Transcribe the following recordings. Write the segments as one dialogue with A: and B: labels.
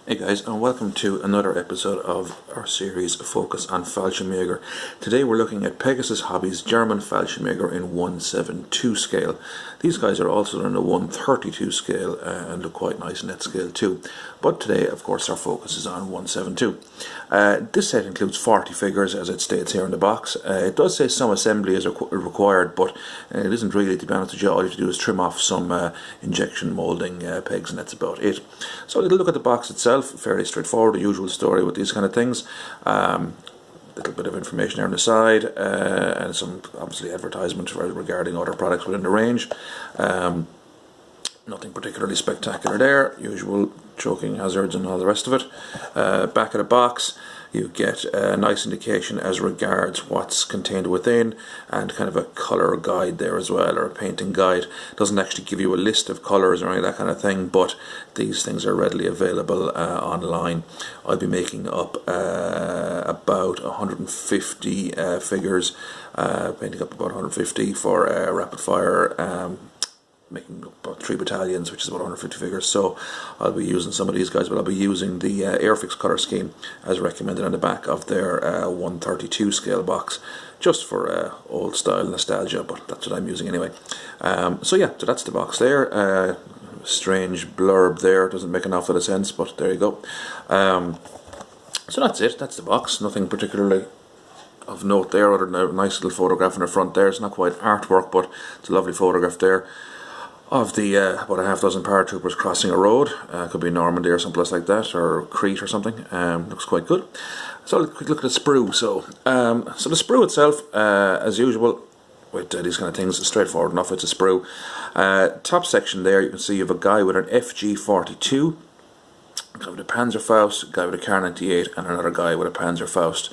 A: Hey guys, and welcome to another episode of our series Focus on Fallschrimjager. Today we're looking at Pegasus Hobby's German Fallschrimjager in 1/7/2 scale. These guys are also in a 1/32 scale and look quite nice in that scale too. But today, of course, our focus is on 1/7/2. This set includes 40 figures, as it states here in the box. It does say some assembly is required, but it isn't really, to be honest with you. All you have to do is trim off some injection moulding pegs, and that's about it. So a little look at the box itself. Fairly straightforward, the usual story with these kind of things. Little bit of information there on the side, and some obviously advertisement regarding other products within the range. Nothing particularly spectacular there. Usual choking hazards and all the rest of it. Back of the box, you get a nice indication as regards what's contained within, and kind of a colour guide there as well, or a painting guide. It doesn't actually give you a list of colours or any of that kind of thing, but these things are readily available online. I'll be making up about 150 figures, painting up about 150 for rapid fire, making about 3 battalions, which is about 150 figures. So I'll be using some of these guys, but I'll be using the Airfix colour scheme as recommended on the back of their 1/32 scale box, just for old style nostalgia, but that's what I'm using anyway. So that's the box there. Strange blurb there, doesn't make an awful lot of sense, but there you go. So that's it, that's the box. Nothing particularly of note there, other than a nice little photograph in the front there. It's not quite artwork, but it's a lovely photograph there of the about a half dozen paratroopers crossing a road. Could be Normandy or someplace like that, or Crete or something. Looks quite good. So a quick look at the sprue. So the sprue itself, as usual with these kind of things, is straightforward enough. It's a sprue. Top section there, you can see you have a guy with an FG42, a guy with a Panzerfaust, a guy with a Kar 98, and another guy with a Panzerfaust.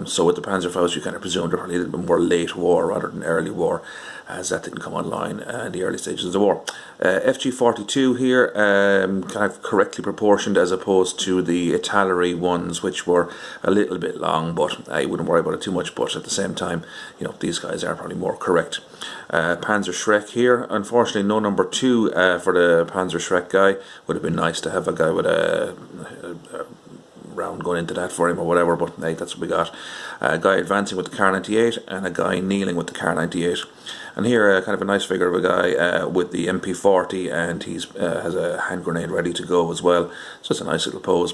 A: So with the Panzerfaust, you kind of presume they're probably a little bit more late war rather than early war, as that didn't come online in the early stages of the war. FG42 here, kind of correctly proportioned, as opposed to the Italeri ones, which were a little bit long, but I wouldn't worry about it too much. But at the same time, you know, these guys are probably more correct. Panzer Schreck here, unfortunately no number 2 for the Panzer Schreck guy. Would have been nice to have a guy with a round going into that for him or whatever, but hey, that's what we got. A guy advancing with the Kar 98 and a guy kneeling with the Kar 98. And here kind of a nice figure of a guy with the MP40, and he's has a hand grenade ready to go as well. So it's a nice little pose.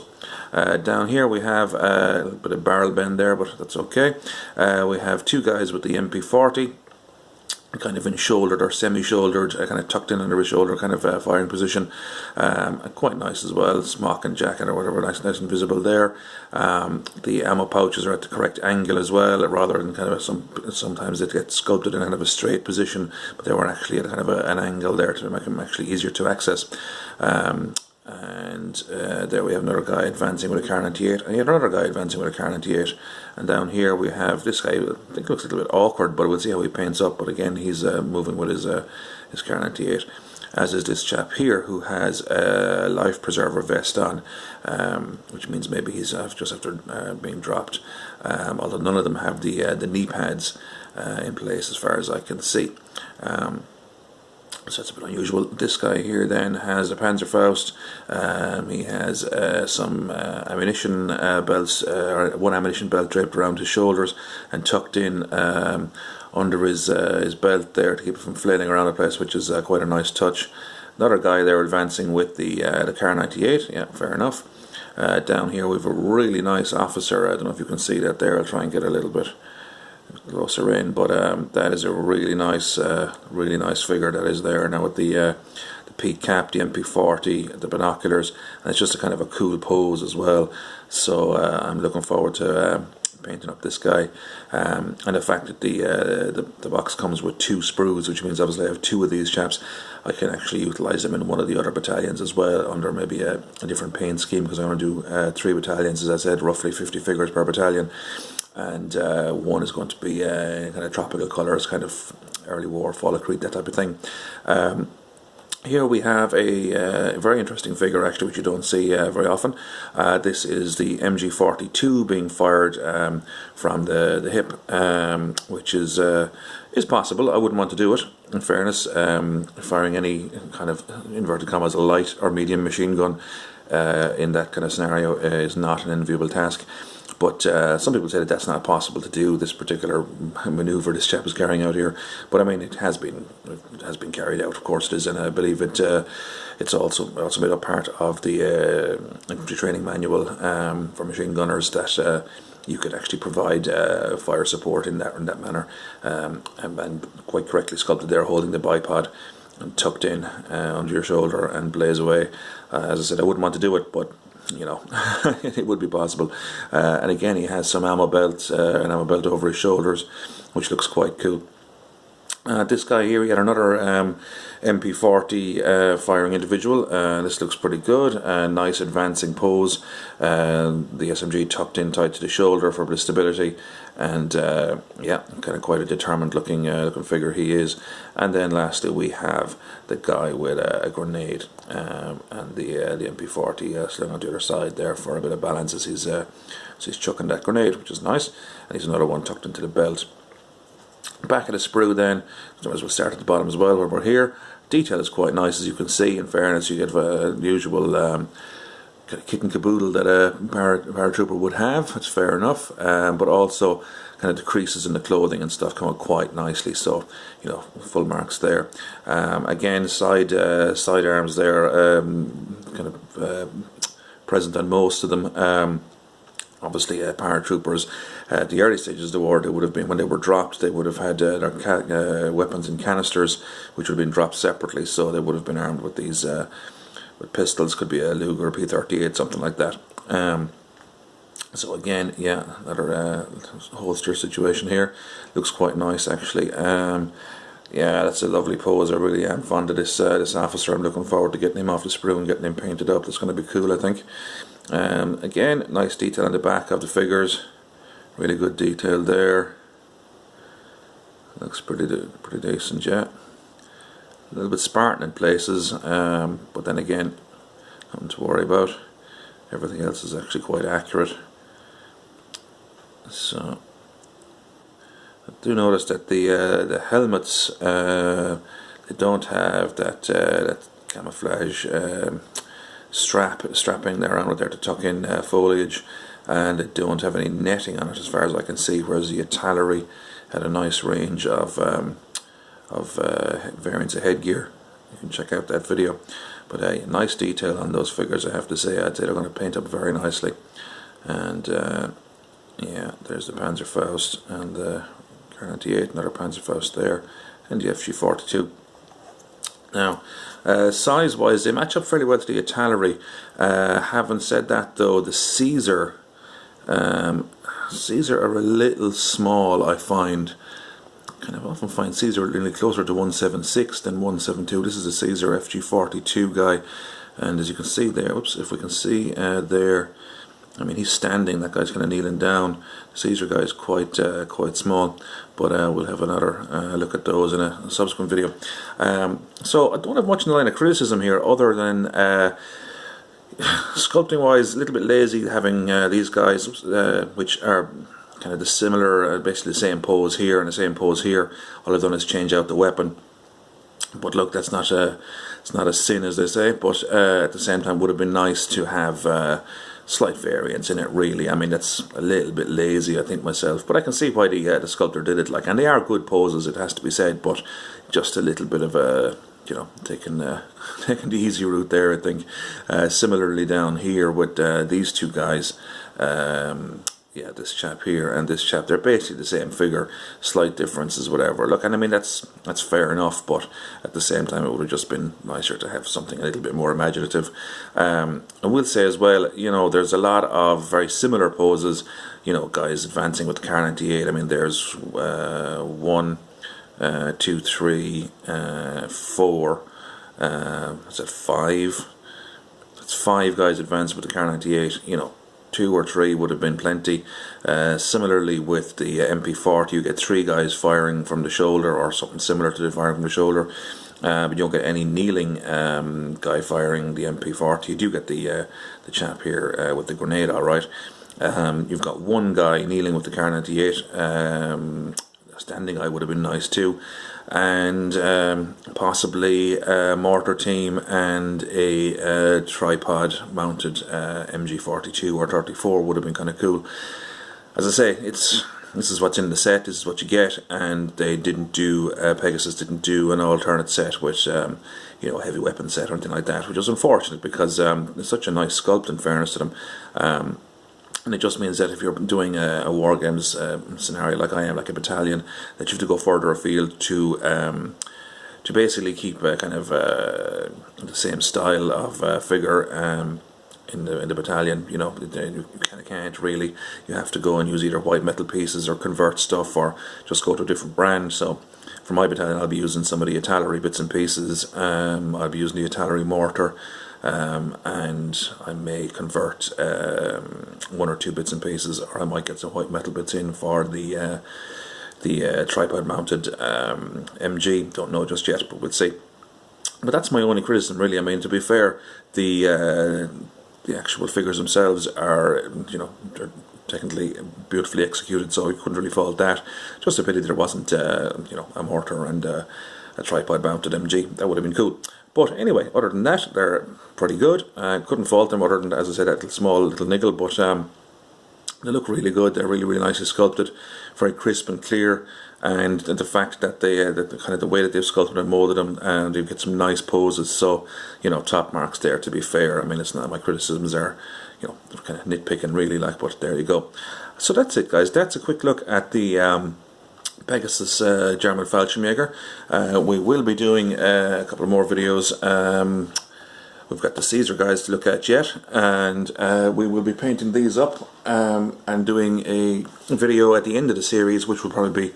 A: Down here we have a little bit of barrel bend there, but that's okay. We have 2 guys with the MP40, kind of in shouldered or semi-shouldered, kind of tucked in under his shoulder, kind of firing position. Quite nice as well, smock and jacket or whatever, nice and visible there. The ammo pouches are at the correct angle as well, rather than kind of sometimes it gets sculpted in kind of a straight position, but they were actually at kind of an angle there to make them actually easier to access. And there we have another guy advancing with a Kar 98, and yet another guy advancing with a Kar 98. And down here we have this guy. I think looks a little bit awkward, but we'll see how he paints up. But again, he's moving with his Kar 98, as is this chap here, who has a life preserver vest on, which means maybe he's just after being dropped. Although none of them have the knee pads in place, as far as I can see. So that's a bit unusual. This guy here then has a Panzerfaust. He has some ammunition belts, or one ammunition belt draped around his shoulders and tucked in under his belt there to keep it from flailing around the place, which is quite a nice touch. Another guy there advancing with the Kar 98. Yeah, fair enough. Down here we have a really nice officer. I don't know if you can see that there. I'll try and get a little bit closer in, but that is a really nice figure that is there now, with the peak cap, the MP40, the binoculars, and it's just a kind of a cool pose as well. So I'm looking forward to painting up this guy, and the fact that the box comes with 2 sprues, which means obviously I have 2 of these chaps. I can actually utilise them in one of the other battalions as well, under maybe a different paint scheme, because I'm going to do 3 battalions, as I said, roughly 50 figures per battalion. And one is going to be kind of tropical colours, kind of early war, fall of Crete, that type of thing. Here we have a very interesting figure, actually, which you don't see very often. This is the MG42 being fired from the hip, which is possible. I wouldn't want to do it, in fairness. Firing any kind of, inverted commas, light or medium machine gun in that kind of scenario is not an enviable task. But some people say that that's not possible to do, this particular manoeuvre this chap is carrying out here. But I mean, it has been carried out, of course it is, and I believe it's also made up part of the infantry training manual for machine gunners, that you could actually provide fire support in that manner, and quite correctly sculpted there, holding the bipod and tucked in under your shoulder and blaze away. As I said, I wouldn't want to do it, but you know, it would be possible. And again, he has some ammo belts, an ammo belt over his shoulders, which looks quite cool. This guy here, he had another MP40 firing individual. This looks pretty good. Nice advancing pose. The SMG tucked in tight to the shoulder for a bit of stability, and yeah, kind of quite a determined looking figure he is. And then lastly, we have the guy with a grenade and the MP40 slung on the other side there for a bit of balance as he's chucking that grenade, which is nice. And he's another one tucked into the belt. Back at the sprue then, so as we'll start at the bottom as well where we're here. Detail is quite nice, as you can see. In fairness, you get the usual kind of kit and caboodle that a paratrooper would have. That's fair enough, but also kind of the creases in the clothing and stuff come out quite nicely. So you know, full marks there. Again, side arms there, kind of present on most of them. Obviously, paratroopers at the early stages of the war, they would have been, when they were dropped, they would have had their weapons in canisters, which would have been dropped separately. So they would have been armed with these with pistols, could be a Luger, P38, something like that. So again, yeah, another holster situation here. Looks quite nice actually. Yeah, that's a lovely pose. I really am fond of this officer. I'm looking forward to getting him off the sprue and getting him painted up. That's going to be cool, I think. Again, nice detail on the back of the figures. Really good detail there. Looks pretty decent, yeah. A little bit Spartan in places, but then again, nothing to worry about. Everything else is actually quite accurate. So I do notice that the helmets they don't have that camouflage strapping there on it there to tuck in foliage, and they don't have any netting on it as far as I can see, whereas the artillery had a nice range of variants of headgear. You can check out that video. But nice detail on those figures, I have to say. I'd say they're going to paint up very nicely. And yeah, there's the Panzerfaust and the Kar-98, another Panzerfaust there, and the FG-42. Now, size-wise, they match up fairly well to the artillery. Having said that, though, the Caesar are a little small, I find. Kind of often find Caesar a little closer to 176 than 172. This is a Caesar FG-42 guy, and as you can see there, oops, if we can see there, I mean, he's standing, that guy's kind of kneeling down. The Caesar guy is quite small, but we'll have another look at those in a subsequent video. So I don't have much in the line of criticism here, other than sculpting wise, a little bit lazy having these guys, which are kind of the similar, basically the same pose here and the same pose here. All I've done is change out the weapon. But look, that's not it's not a sin, as they say, but at the same time would have been nice to have slight variance in it, really. I mean, that's a little bit lazy, I think, myself, but I can see why the sculptor did it, like, and they are good poses, it has to be said, but just a little bit of a, you know, taking the easy route there, I think. Similarly down here with these two guys, yeah, this chap here and this chap, they're basically the same figure, slight differences, whatever. Look, and I mean, that's fair enough, but at the same time it would have just been nicer to have something a little bit more imaginative. I will say as well, you know, there's a lot of very similar poses, you know, guys advancing with the Kar-98. I mean, there's 1, 2, 3, 4, is that 5? That's 5 guys advancing with the Kar-98, you know. 2 or 3 would have been plenty. Similarly with the MP40, you get 3 guys firing from the shoulder, or something similar to the firing from the shoulder, but you don't get any kneeling guy firing the MP40. You do get the chap here with the grenade, alright. You've got 1 guy kneeling with the Kar-98. Standing guy would have been nice too. and possibly a mortar team and a tripod mounted MG42 or 34 would have been kind of cool. As I say, this is what's in the set, this is what you get, and they didn't do, Pegasus didn't do an alternate set with, you know, a heavy weapon set or anything like that, which was unfortunate because it's such a nice sculpt in fairness to them. And it just means that if you're doing a war games scenario like I am, like a battalion, that you have to go further afield to basically keep kind of the same style of figure in the battalion. You know, you kind of can't really. You have to go and use either white metal pieces or convert stuff, or just go to a different brand. So for my battalion, I'll be using some of the artillery bits and pieces. I'll be using the artillery mortar. And I may convert one or two bits and pieces, or I might get some white metal bits in for the tripod mounted MG. Don't know just yet, but we'll see. But that's my only criticism, really. I mean, to be fair, the actual figures themselves are, you know, they're technically beautifully executed, so you couldn't really fault that. Just a pity there wasn't, you know, a mortar and a tripod mounted MG. That would have been cool. But anyway, other than that, they're pretty good. I couldn't fault them other than, as I said, that small little niggle, but they look really good. They're really, really nicely sculpted, very crisp and clear, and the fact that they, kind of the way that they've sculpted and molded them, and you get some nice poses. So, you know, top marks there, to be fair. I mean, it's not, my criticisms are, you know, kind of nitpicking really, like, but there you go. So that's it, guys. That's a quick look at the Pegasus German Fallschrimjager. We will be doing a couple of more videos. We've got the Caesar guys to look at yet, and we will be painting these up and doing a video at the end of the series, which will probably be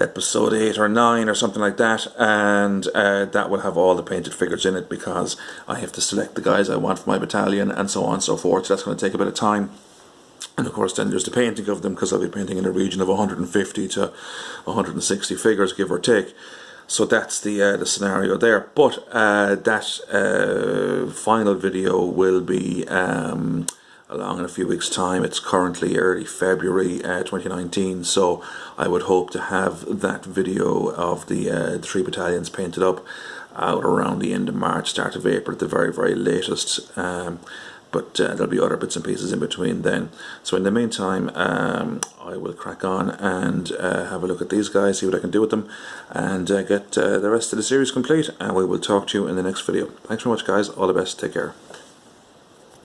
A: episode 8 or 9 or something like that, and that will have all the painted figures in it, because I have to select the guys I want for my battalion and so on and so forth. So that's going to take a bit of time. And of course then there's the painting of them, because I'll be painting in a region of 150 to 160 figures, give or take. So that's the scenario there. But that final video will be along in a few weeks' time. It's currently early February 2019, so I would hope to have that video of the 3 battalions painted up out around the end of March, start of April at the very, very latest. But there'll be other bits and pieces in between then. So in the meantime, I will crack on and have a look at these guys, see what I can do with them, and get the rest of the series complete, and we will talk to you in the next video. Thanks very much, guys. All the best. Take care.